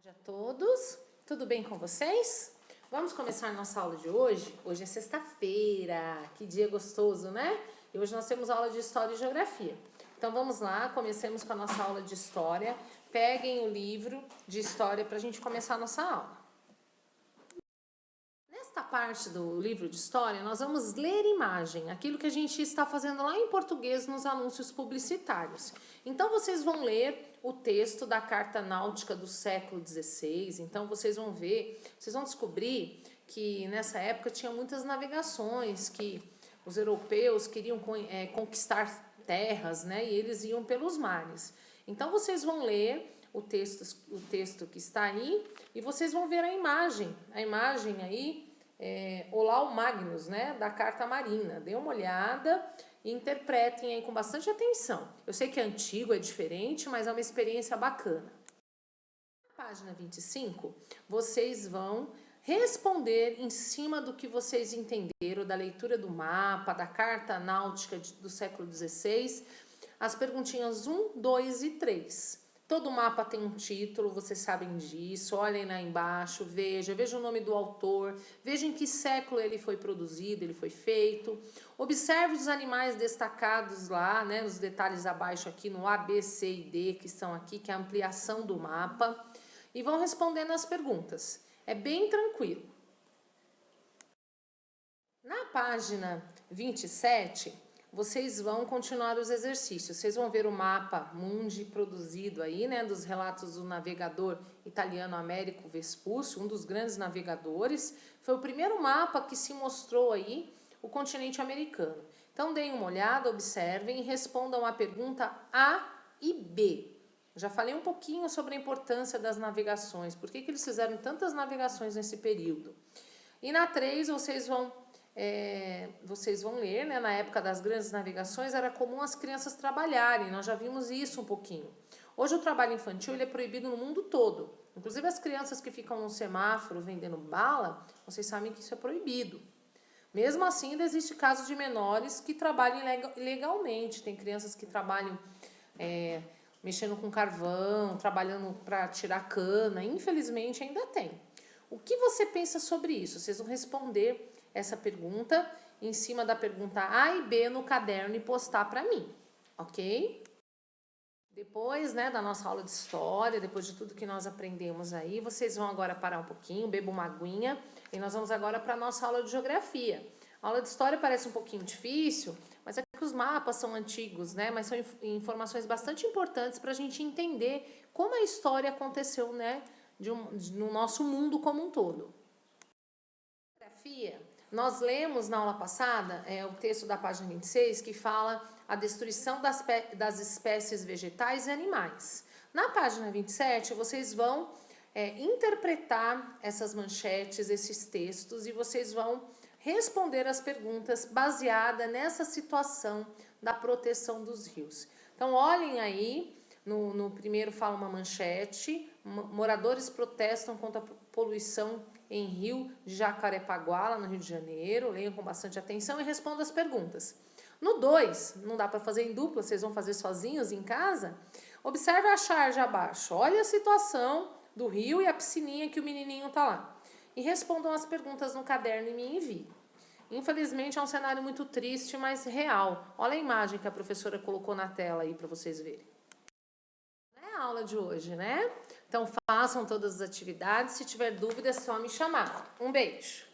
A todos, tudo bem com vocês? Vamos começar nossa aula de hoje? Hoje é sexta-feira, que dia gostoso, né? E hoje nós temos aula de História e Geografia. Então vamos lá, comecemos com a nossa aula de História. Peguem o livro de História para a gente começar a nossa aula. Nesta parte do livro de História, nós vamos ler imagem, aquilo que a gente está fazendo lá em português nos anúncios publicitários. Então vocês vão ler o texto da Carta Náutica do século XVI, então vocês vão ver, vocês vão descobrir que nessa época tinha muitas navegações, que os europeus queriam conquistar terras, né, e eles iam pelos mares. Então vocês vão ler o texto que está aí e vocês vão ver a imagem aí Olaus Magnus, né, da Carta Marina. Dê uma olhada e interpretem aí com bastante atenção. Eu sei que é antigo, é diferente, mas é uma experiência bacana. Na página 25, vocês vão responder em cima do que vocês entenderam da leitura do mapa, da Carta Náutica do século XVI, as perguntinhas 1, 2 e 3. Todo mapa tem um título, vocês sabem disso, olhem lá embaixo, veja o nome do autor, veja em que século ele foi produzido, ele foi feito. Observe os animais destacados lá, né, nos detalhes abaixo aqui no A, B, C e D, que estão aqui, que é a ampliação do mapa. E vão respondendo as perguntas. É bem tranquilo. Na página 27... vocês vão continuar os exercícios. Vocês vão ver o mapa mundi produzido aí, né, dos relatos do navegador italiano Américo Vespúcio, um dos grandes navegadores. Foi o primeiro mapa que se mostrou aí o continente americano. Então, deem uma olhada, observem e respondam a pergunta A e B. Já falei um pouquinho sobre a importância das navegações, por que eles fizeram tantas navegações nesse período. E na 3, vocês vão ler, né, na época das grandes navegações era comum as crianças trabalharem, nós já vimos isso um pouquinho. Hoje o trabalho infantil ele é proibido no mundo todo, inclusive as crianças que ficam no semáforo vendendo bala, vocês sabem que isso é proibido. Mesmo assim, ainda existe casos de menores que trabalham ilegalmente, tem crianças que trabalham mexendo com carvão, trabalhando para tirar cana, infelizmente ainda tem. O que você pensa sobre isso? Vocês vão responder essa pergunta em cima da pergunta A e B no caderno e postar para mim, ok? Depois, né, da nossa aula de história, depois de tudo que nós aprendemos aí, vocês vão agora parar um pouquinho, bebam uma aguinha e nós vamos agora para a nossa aula de geografia. A aula de história parece um pouquinho difícil, mas é que os mapas são antigos, né, mas são informações bastante importantes para a gente entender como a história aconteceu, né, no nosso mundo como um todo. Geografia. Nós lemos na aula passada o texto da página 26 que fala a destruição das espécies vegetais e animais. Na página 27, vocês vão interpretar essas manchetes, esses textos, e vocês vão responder as perguntas baseada nessa situação da proteção dos rios. Então, olhem aí, no primeiro fala uma manchete, moradores protestam contra a poluição em Rio de Jacarepaguá, lá no Rio de Janeiro. Leiam com bastante atenção e respondam as perguntas. No 2, não dá para fazer em dupla, vocês vão fazer sozinhos em casa. Observe a charge abaixo. Olha a situação do rio e a piscininha que o menininho está lá. E respondam as perguntas no caderno e me enviem. Infelizmente é um cenário muito triste, mas real. Olha a imagem que a professora colocou na tela aí para vocês verem. É a aula de hoje, né? Então façam todas as atividades, se tiver dúvida é só me chamar. Um beijo!